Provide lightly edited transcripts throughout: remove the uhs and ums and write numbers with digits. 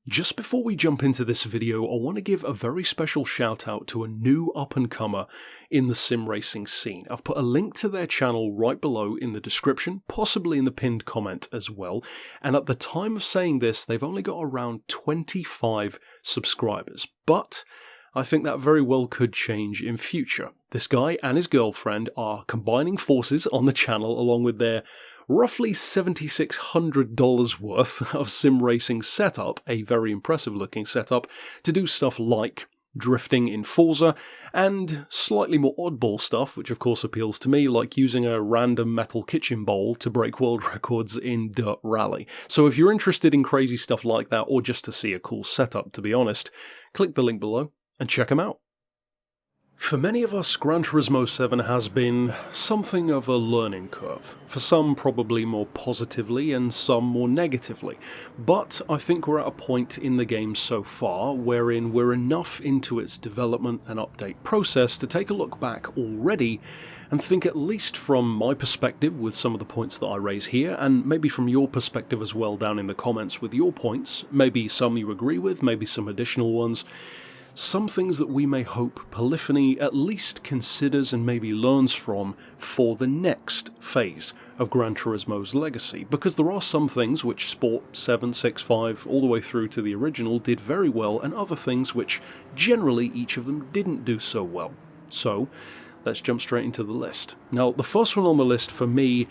Just before we jump into this video, I want to give a very special shout out to a new up-and-comer in the sim racing scene. I've put a link to their channel right below in the description, possibly in the pinned comment as well, and at the time of saying this, they've only got around 25 subscribers, but I think that very well could change in future. This guy and his girlfriend are combining forces on the channel along with their roughly $7,600 worth of sim racing setup, a very impressive looking setup, to do stuff like drifting in Forza, and slightly more oddball stuff, which of course appeals to me, like using a random metal kitchen bowl to break world records in Dirt Rally. So if you're interested in crazy stuff like that, or just to see a cool setup, to be honest, click the link below and check them out. For many of us, Gran Turismo 7 has been something of a learning curve. For some probably more positively and some more negatively. But I think we're at a point in the game so far wherein we're enough into its development and update process to take a look back already and think, at least from my perspective with some of the points that I raise here, and maybe from your perspective as well down in the comments with your points, maybe some you agree with, maybe some additional ones, some things that we may hope Polyphony at least considers and maybe learns from for the next phase of Gran Turismo's legacy, because there are some things which Sport 7, 6, 5, all the way through to the original did very well, and other things which generally each of them didn't do so well. So, let's jump straight into the list. Now, the first one on the list for me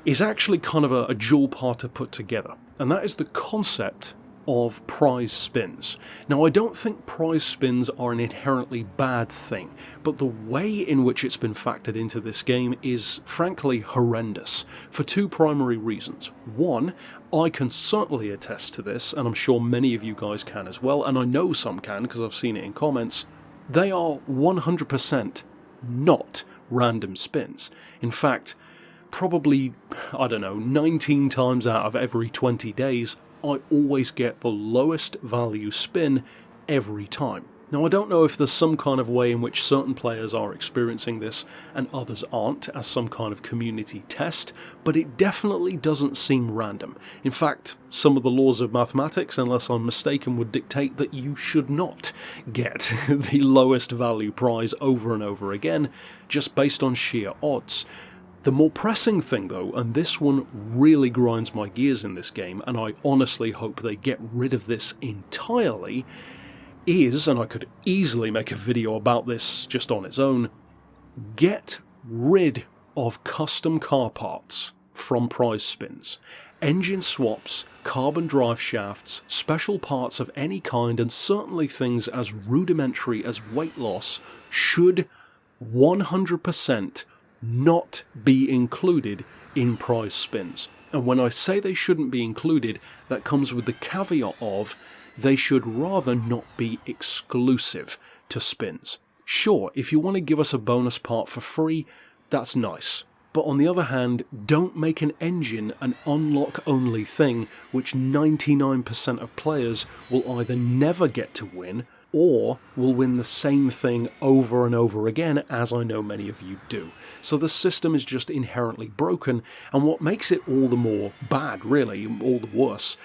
is actually kind of a dual part to put together, and that is the concept of prize spins. Now, I don't think prize spins are an inherently bad thing, but the way in which it's been factored into this game is frankly horrendous, for two primary reasons. One, I can certainly attest to this, and I'm sure many of you guys can as well, and I know some can because I've seen it in comments. They are 100% not random spins. In fact, probably, 19 times out of every 20 days, I always get the lowest value spin every time. Now, I don't know if there's some kind of way in which certain players are experiencing this and others aren't, as some kind of community test, but it definitely doesn't seem random. In fact, some of the laws of mathematics, unless I'm mistaken, would dictate that you should not get the lowest value prize over and over again, just based on sheer odds. The more pressing thing though, and this one really grinds my gears in this game, and I honestly hope they get rid of this entirely, is, and I could easily make a video about this just on its own, get rid of custom car parts from prize spins. Engine swaps, carbon drive shafts, special parts of any kind, and certainly things as rudimentary as weight loss should 100% not be included in prize spins. And when I say they shouldn't be included, that comes with the caveat of they should rather not be exclusive to spins. Sure, if you want to give us a bonus part for free, that's nice. But on the other hand, don't make an engine an unlock-only thing which 99% of players will either never get to win or will win the same thing over and over again, as I know many of you do. So the system is just inherently broken, and what makes it all the more bad, really, all the worse,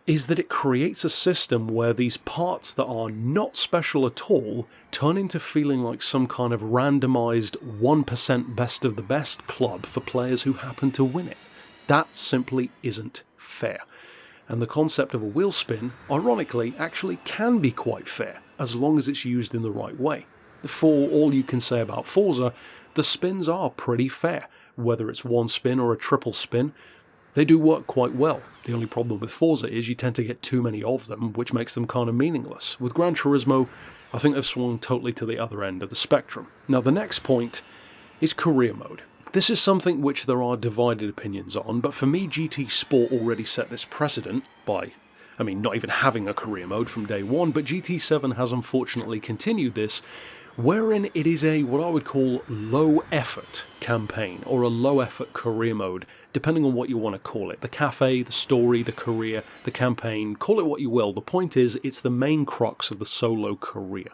is that it creates a system where these parts that are not special at all turn into feeling like some kind of randomized 1% best of the best club for players who happen to win it. That simply isn't fair. And the concept of a wheel spin, ironically, actually can be quite fair, as long as it's used in the right way. For all you can say about Forza, the spins are pretty fair. Whether it's one spin or a triple spin, they do work quite well. The only problem with Forza is you tend to get too many of them, which makes them kind of meaningless. With Gran Turismo, I think they've swung totally to the other end of the spectrum. Now, the next point is career mode. This is something which there are divided opinions on, but for me, GT Sport already set this precedent by, not even having a career mode from day one, but GT7 has unfortunately continued this, wherein it is a, what I would call, low-effort campaign, or a low-effort career mode, depending on what you want to call it. The cafe, the story, the career, the campaign, call it what you will. The point is, it's the main crux of the solo career.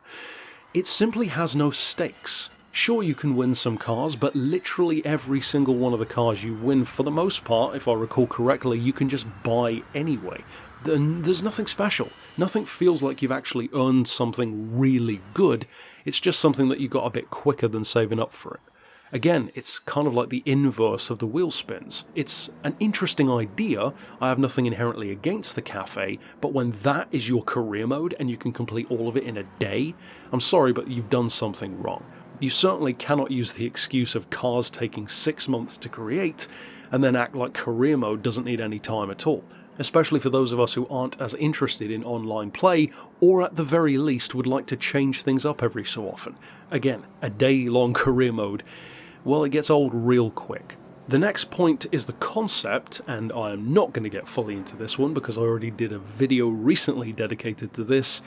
It simply has no stakes. Sure, you can win some cars, but literally every single one of the cars you win, for the most part, if I recall correctly, you can just buy anyway. then there's nothing special. Nothing feels like you've actually earned something really good. It's just something that you got a bit quicker than saving up for it. Again, it's kind of like the inverse of the wheel spins. It's an interesting idea. I have nothing inherently against the cafe, but when that is your career mode and you can complete all of it in a day, I'm sorry, but you've done something wrong. You certainly cannot use the excuse of cars taking 6 months to create and then act like career mode doesn't need any time at all, especially for those of us who aren't as interested in online play, or at the very least would like to change things up every so often. Again, a day-long career mode, well, it gets old real quick. The next point is the concept, and I am not going to get fully into this one because I already did a video recently dedicated to this.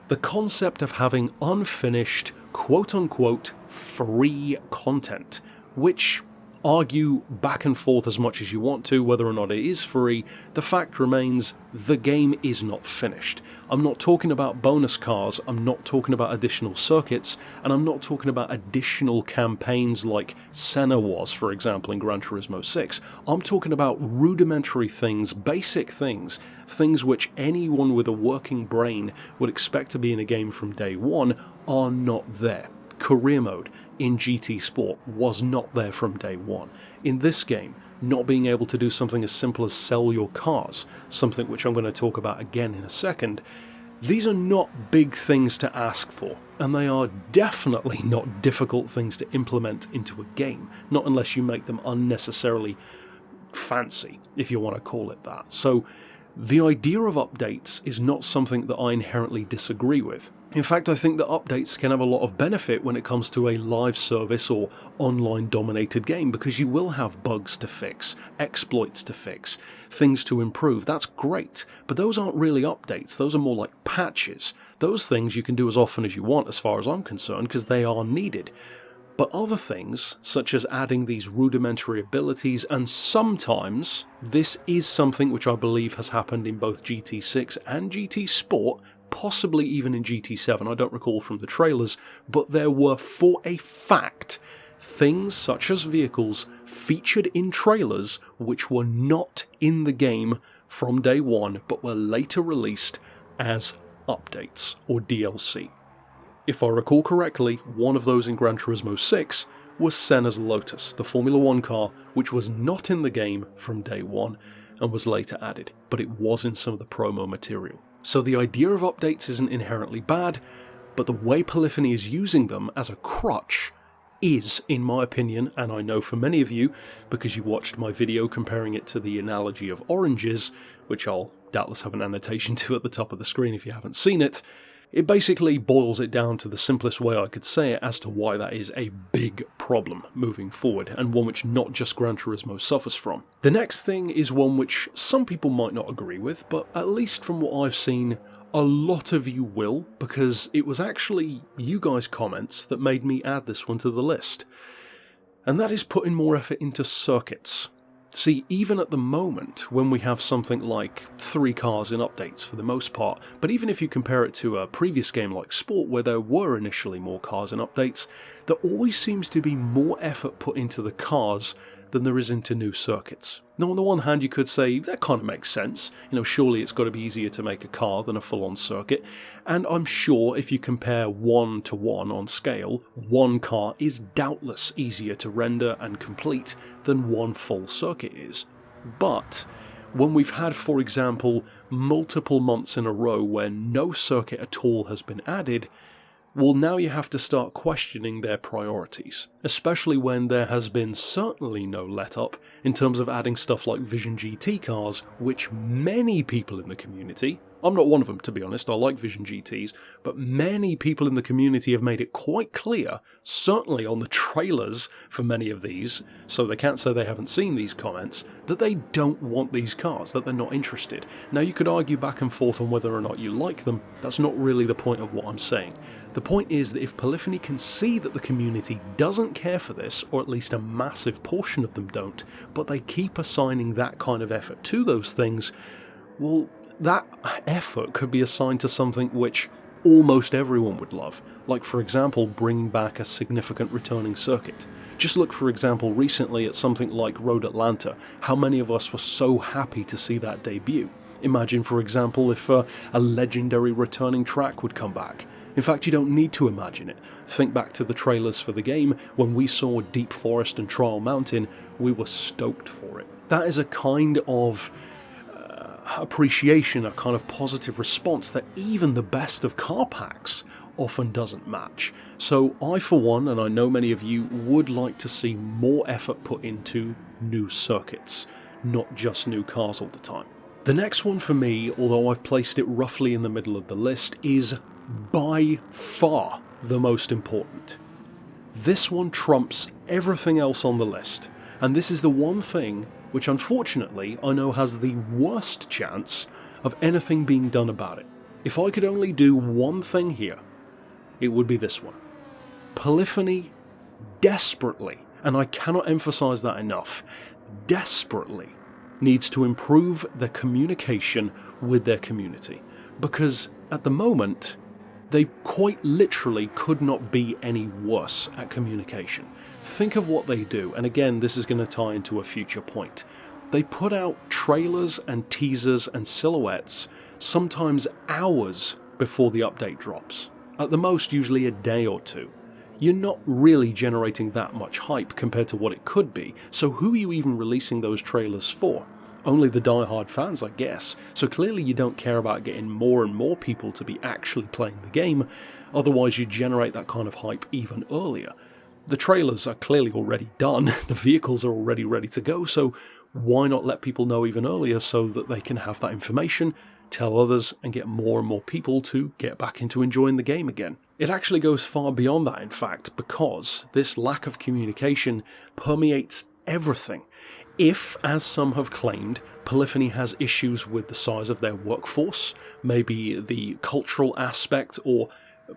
The concept of having unfinished, quote-unquote, free content, which, argue back and forth as much as you want to whether or not it is free, the fact remains the game is not finished. I'm not talking about bonus cars, I'm not talking about additional circuits, and I'm not talking about additional campaigns like Senna was, for example, in Gran Turismo 6. I'm talking about rudimentary things, basic things, things which anyone with a working brain would expect to be in a game from day one are not there. Career mode in GT Sport was not there from day one. In this game, not being able to do something as simple as sell your cars, something which I'm going to talk about again in a second, these are not big things to ask for, and they are definitely not difficult things to implement into a game, not unless you make them unnecessarily fancy, if you want to call it that. So the idea of updates is not something that I inherently disagree with. In fact, I think that updates can have a lot of benefit when it comes to a live service or online dominated game, because you will have bugs to fix, exploits to fix, things to improve. That's great, but those aren't really updates. Those are more like patches. Those things you can do as often as you want as far as I'm concerned, because they are needed. But other things, such as adding these rudimentary abilities, and sometimes this is something which I believe has happened in both GT6 and GT Sport, possibly even in GT7, I don't recall from the trailers, but there were for a fact things such as vehicles featured in trailers which were not in the game from day one, but were later released as updates or DLC. If I recall correctly, one of those in Gran Turismo 6 was Senna's Lotus, the Formula 1 car, which was not in the game from day one and was later added, but it was in some of the promo material. So the idea of updates isn't inherently bad, but the way Polyphony is using them as a crutch is, in my opinion, and I know for many of you, because you watched my video comparing it to the analogy of oranges, which I'll doubtless have an annotation to at the top of the screen if you haven't seen it, it basically boils it down to the simplest way I could say it as to why that is a big problem moving forward, and one which not just Gran Turismo suffers from. The next thing is one which some people might not agree with, but at least from what I've seen, a lot of you will, because it was actually you guys' comments that made me add this one to the list. And that is putting more effort into circuits. See, even at the moment, when we have something like 3 cars in updates for the most part, but even if you compare it to a previous game like Sport where there were initially more cars in updates, there always seems to be more effort put into the cars than there is into new circuits. Now, on the one hand, you could say that kind of makes sense. You know, surely it's got to be easier to make a car than a full-on circuit. And I'm sure if you compare 1 to 1 on scale, one car is doubtless easier to render and complete than one full circuit is. But when we've had, for example, multiple months in a row where no circuit at all has been added, well, now you have to start questioning their priorities, especially when there has been certainly no let-up in terms of adding stuff like Vision GT cars, which many people in the community, I'm not one of them to be honest, I like Vision GTs, but many people in the community have made it quite clear, certainly on the trailers for many of these, so they can't say they haven't seen these comments, that they don't want these cars, that they're not interested. Now you could argue back and forth on whether or not you like them, that's not really the point of what I'm saying. The point is that if Polyphony can see that the community doesn't care for this, or at least a massive portion of them don't, but they keep assigning that kind of effort to those things, well, that effort could be assigned to something which almost everyone would love, like for example bringing back a significant returning circuit. Just look for example recently at something like Road Atlanta, how many of us were so happy to see that debut. Imagine, for example, if a legendary returning track would come back. In fact, you don't need to imagine it. Think back to the trailers for the game. When we saw Deep Forest and Trial Mountain, we were stoked for it. That is a kind of appreciation, a kind of positive response that even the best of car packs often doesn't match. So I, for one, and I know many of you, would like to see more effort put into new circuits, not just new cars all the time. The next one for me, although I've placed it roughly in the middle of the list, is by far the most important. This one trumps everything else on the list, and this is the one thing which unfortunately I know has the worst chance of anything being done about it. If I could only do one thing here, it would be this one. Polyphony desperately, and I cannot emphasize that enough, desperately needs to improve their communication with their community, because at the moment they quite literally could not be any worse at communication. Think of what they do, and again, this is going to tie into a future point. They put out trailers and teasers and silhouettes sometimes hours before the update drops. At the most, usually a day or two. You're not really generating that much hype compared to what it could be, so who are you even releasing those trailers for? Only the die-hard fans, I guess. So clearly you don't care about getting more and more people to be actually playing the game, otherwise you generate that kind of hype even earlier. The trailers are clearly already done, the vehicles are already ready to go, so why not let people know even earlier so that they can have that information, tell others, and get more and more people to get back into enjoying the game again. It actually goes far beyond that, in fact, because this lack of communication permeates everything. If, as some have claimed, Polyphony has issues with the size of their workforce, maybe the cultural aspect or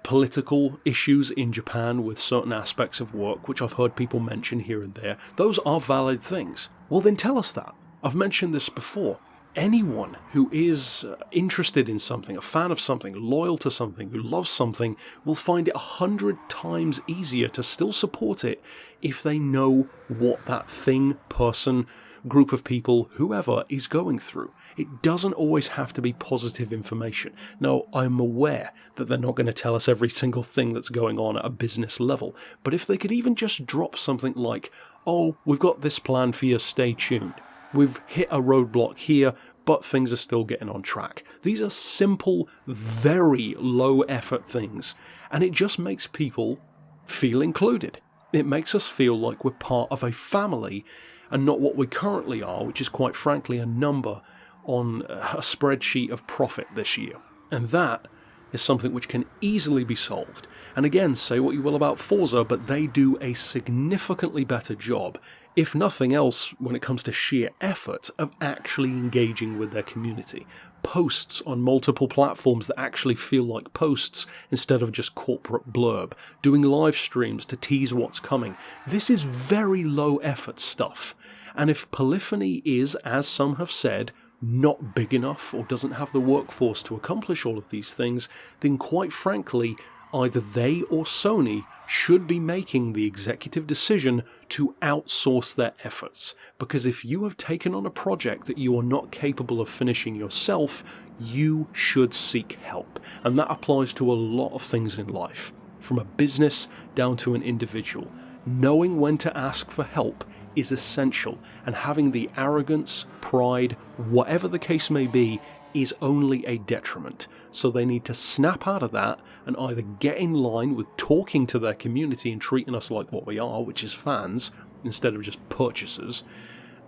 political issues in Japan with certain aspects of work, which I've heard people mention here and there, those are valid things. Well, then tell us that. I've mentioned this before. Anyone who is interested in something, a fan of something, loyal to something, who loves something, will find it 100 times easier to still support it if they know what that thing, person, group of people, whoever is going through. It doesn't always have to be positive information. Now, I'm aware that they're not going to tell us every single thing that's going on at a business level, but if they could even just drop something like, oh, we've got this plan for you, stay tuned. We've hit a roadblock here, but things are still getting on track. These are simple, very low-effort things, and it just makes people feel included. It makes us feel like we're part of a family, and not what we currently are, which is quite frankly a number on a spreadsheet of profit this year. And that is something which can easily be solved. And again, say what you will about Forza, but they do a significantly better job, if nothing else, when it comes to sheer effort, of actually engaging with their community. Posts on multiple platforms that actually feel like posts instead of just corporate blurb. Doing live streams to tease what's coming. This is very low effort stuff. And if Polyphony is, as some have said, not big enough or doesn't have the workforce to accomplish all of these things, then quite frankly, either they or Sony should be making the executive decision to outsource their efforts. Because if you have taken on a project that you are not capable of finishing yourself, you should seek help. And that applies to a lot of things in life, from a business down to an individual. Knowing when to ask for help is essential, and having the arrogance, pride, whatever the case may be, is only a detriment. So they need to snap out of that and either get in line with talking to their community and treating us like what we are, which is fans, instead of just purchasers,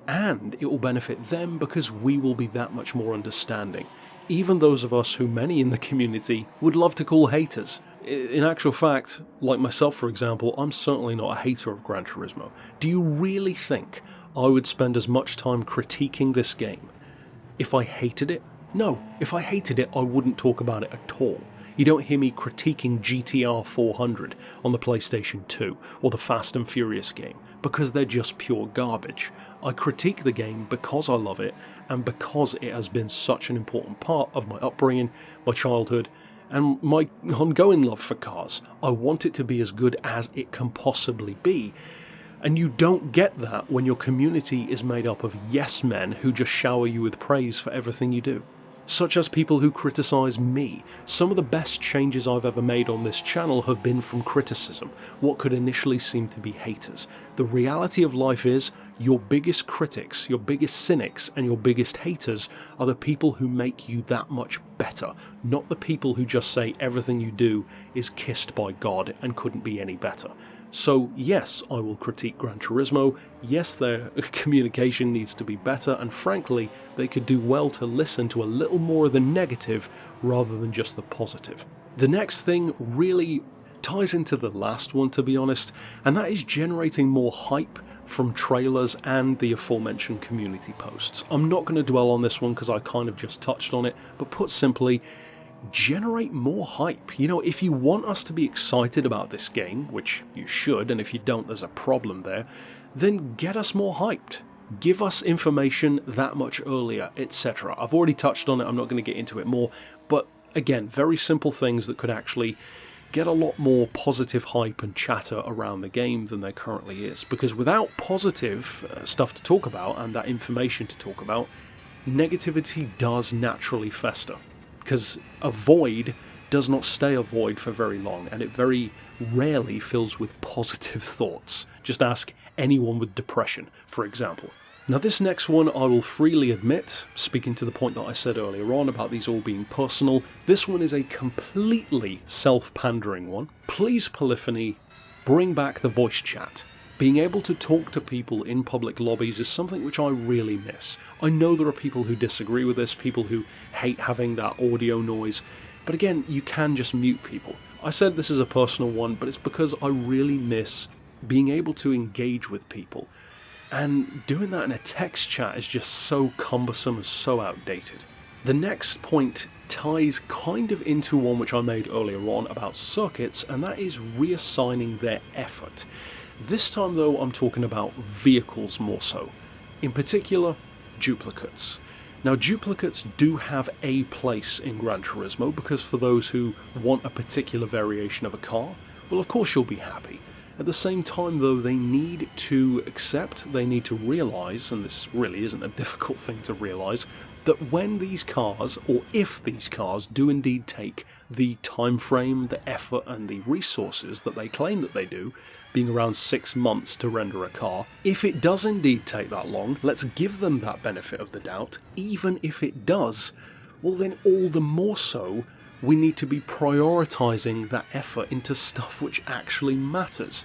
and it will benefit them because we will be that much more understanding. Even those of us who many in the community would love to call haters. In actual fact, like myself for example, I'm certainly not a hater of Gran Turismo. Do you really think I would spend as much time critiquing this game if I hated it? No, if I hated it, I wouldn't talk about it at all. You don't hear me critiquing GTR 400 on the PlayStation 2 or the Fast and Furious game, because they're just pure garbage. I critique the game because I love it, and because it has been such an important part of my upbringing, my childhood, and my ongoing love for cars. I want it to be as good as it can possibly be. And you don't get that when your community is made up of yes men who just shower you with praise for everything you do. such as people who criticise me. Some of the best changes I've ever made on this channel have been from criticism, what could initially seem to be haters. The reality of life is, your biggest critics, your biggest cynics, and your biggest haters are the people who make you that much better, not the people who just say everything you do is kissed by God and couldn't be any better. So yes, I will critique Gran Turismo, yes their communication needs to be better, and frankly, they could do well to listen to a little more of the negative rather than just the positive. The next thing really ties into the last one, to be honest, and that is generating more hype from trailers and the aforementioned community posts. I'm not going to dwell on this one because I kind of just touched on it, but put simply, generate more hype. You know, if you want us to be excited about this game, which you should, and if you don't, there's a problem there, then get us more hyped. Give us information that much earlier, etc. I've already touched on it, I'm not going to get into it more, but again, very simple things that could actually get a lot more positive hype and chatter around the game than there currently is. Because without positive stuff to talk about and that information to talk about, negativity does naturally fester. Because a void does not stay a void for very long, and it very rarely fills with positive thoughts. Just ask anyone with depression, for example. Now this next one I will freely admit, speaking to the point that I said earlier on about these all being personal, this one is a completely self-pandering one. Please, Polyphony, bring back the voice chat. Being able to talk to people in public lobbies is something which I really miss. I know there are people who disagree with this, people who hate having that audio noise, but again, you can just mute people. I said this is a personal one, but it's because I really miss being able to engage with people. And doing that in a text chat is just so cumbersome and so outdated. The next point ties kind of into one which I made earlier on about circuits, and that is reassigning their effort. This time though, I'm talking about vehicles more so. In particular, duplicates. Now duplicates do have a place in Gran Turismo, because for those who want a particular variation of a car, well of course you'll be happy. At the same time though, they need to accept, they need to realise, and this really isn't a difficult thing to realise, that when these cars, or if these cars, do indeed take the time frame, the effort and the resources that they claim that they do, being around 6 months to render a car, if it does indeed take that long, let's give them that benefit of the doubt. Even if it does, well then all the more so we need to be prioritising that effort into stuff which actually matters.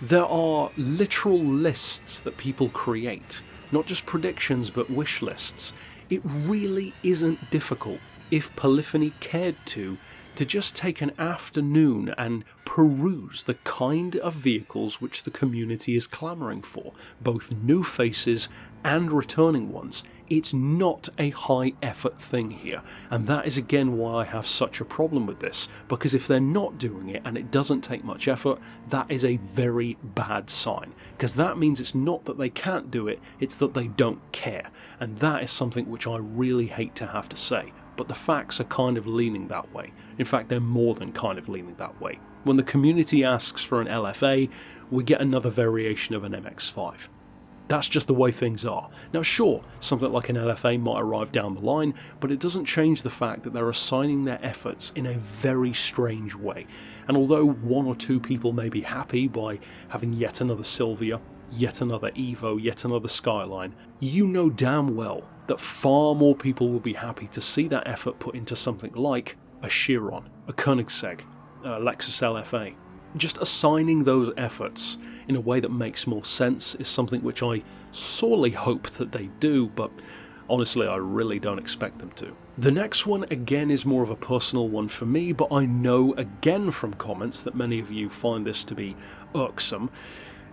There are literal lists that people create, not just predictions but wish lists. It really isn't difficult, if Polyphony cared to just take an afternoon and peruse the kind of vehicles which the community is clamouring for, both new faces and returning ones. It's not a high effort thing here, and that is again why I have such a problem with this, because if they're not doing it and it doesn't take much effort, that is a very bad sign, because that means it's not that they can't do it, it's that they don't care, and that is something which I really hate to have to say, but the facts are kind of leaning that way. In fact, they're more than kind of leaning that way. When the community asks for an LFA, we get another variation of an MX-5. That's just the way things are. Now sure, something like an LFA might arrive down the line, but it doesn't change the fact that they're assigning their efforts in a very strange way. And although 1 or 2 people may be happy by having yet another Sylvia, yet another Evo, yet another Skyline, you know damn well that far more people will be happy to see that effort put into something like a Chiron, a Koenigsegg, a Lexus LFA. Just assigning those efforts in a way that makes more sense is something which I sorely hope that they do, but honestly I really don't expect them to. The next one again is more of a personal one for me, but I know again from comments that many of you find this to be irksome.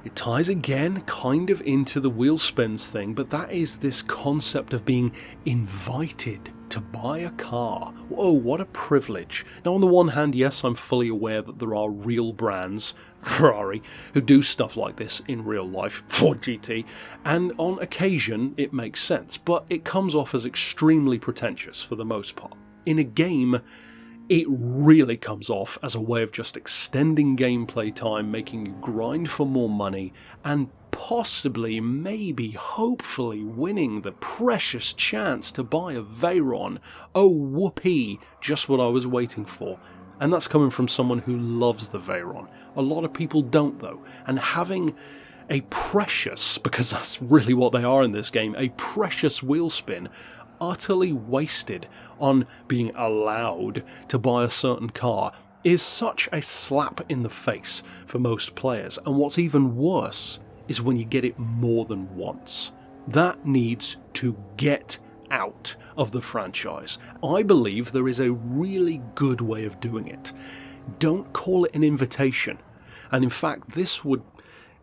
It ties again kind of into the wheel spins thing, but that is this concept of being invited to buy a car. Whoa, what a privilege. Now on the one hand, yes, I'm fully aware that there are real brands, Ferrari, who do stuff like this in real life, Ford GT, and on occasion it makes sense, but it comes off as extremely pretentious for the most part. In a game, it really comes off as a way of just extending gameplay time, making you grind for more money, and possibly, maybe, hopefully winning the precious chance to buy a Veyron. Oh whoopee, just what I was waiting for. And that's coming from someone who loves the Veyron. A lot of people don't though, and having a precious, because that's really what they are in this game, a precious wheel spin utterly wasted on being allowed to buy a certain car is such a slap in the face for most players. And what's even worse is when you get it more than once. That needs to get out of the franchise. I believe there is a really good way of doing it. Don't call it an invitation. And in fact, this would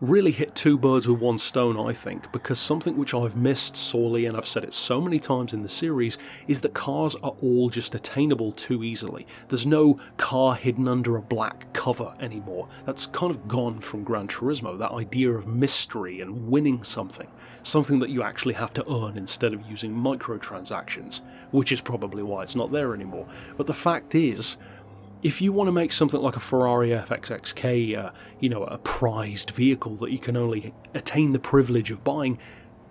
really hit two birds with one stone, I think, because something which I've missed sorely, and I've said it so many times in the series, is that cars are all just attainable too easily. There's no car hidden under a black cover anymore. That's kind of gone from Gran Turismo, that idea of mystery and winning something that you actually have to earn instead of using microtransactions, which is probably why it's not there anymore. But the fact is, if you want to make something like a Ferrari FXXK, a prized vehicle that you can only attain the privilege of buying,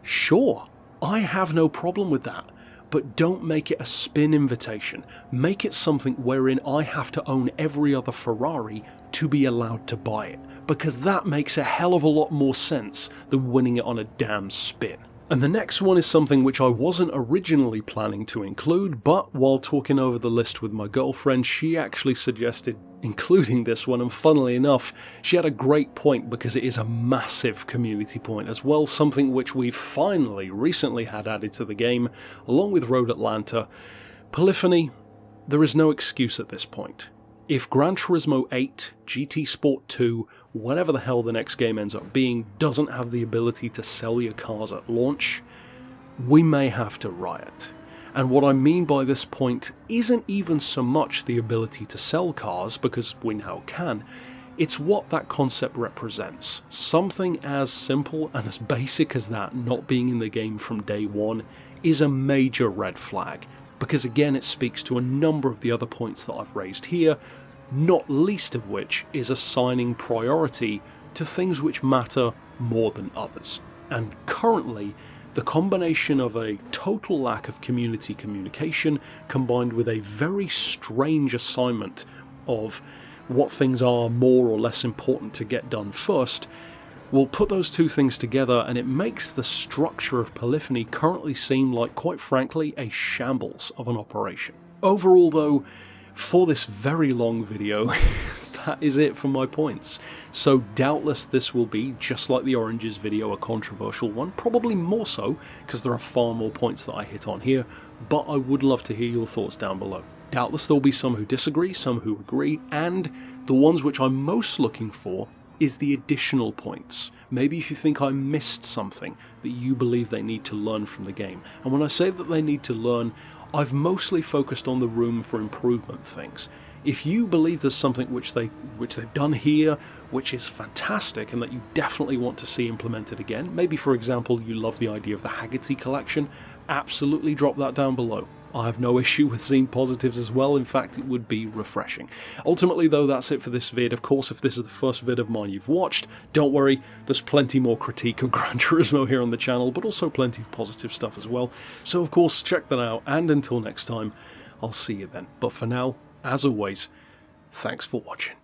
sure, I have no problem with that. But don't make it a spin invitation. Make it something wherein I have to own every other Ferrari to be allowed to buy it, because that makes a hell of a lot more sense than winning it on a damn spin. And the next one is something which I wasn't originally planning to include, but while talking over the list with my girlfriend, she actually suggested including this one, and funnily enough, she had a great point because it is a massive community point as well, something which we've finally recently had added to the game, along with Road Atlanta. Polyphony, there is no excuse at this point. If Gran Turismo 8, GT Sport 2, whatever the hell the next game ends up being, doesn't have the ability to sell your cars at launch, we may have to riot. And what I mean by this point isn't even so much the ability to sell cars, because we now can, it's what that concept represents. Something as simple and as basic as that not being in the game from day one is a major red flag. Because again, it speaks to a number of the other points that I've raised here, not least of which is assigning priority to things which matter more than others. And currently, the combination of a total lack of community communication combined with a very strange assignment of what things are more or less important to get done first, we'll put those two things together and it makes the structure of Polyphony currently seem like, quite frankly, a shambles of an operation. Overall though, for this very long video, that is it for my points. So doubtless this will be, just like the Oranges video, a controversial one, probably more so, because there are far more points that I hit on here, but I would love to hear your thoughts down below. Doubtless there'll be some who disagree, some who agree, and the ones which I'm most looking for is the additional points. Maybe if you think I missed something that you believe they need to learn from the game. And when I say that they need to learn, I've mostly focused on the room for improvement things. If you believe there's something which they've done here, which is fantastic and that you definitely want to see implemented again, maybe for example you love the idea of the Haggerty collection, absolutely drop that down below. I have no issue with seeing positives as well, in fact it would be refreshing. Ultimately though, that's it for this vid. Of course, if this is the first vid of mine you've watched, don't worry, there's plenty more critique of Gran Turismo here on the channel, but also plenty of positive stuff as well. So of course, check that out, and until next time, I'll see you then. But for now, as always, thanks for watching.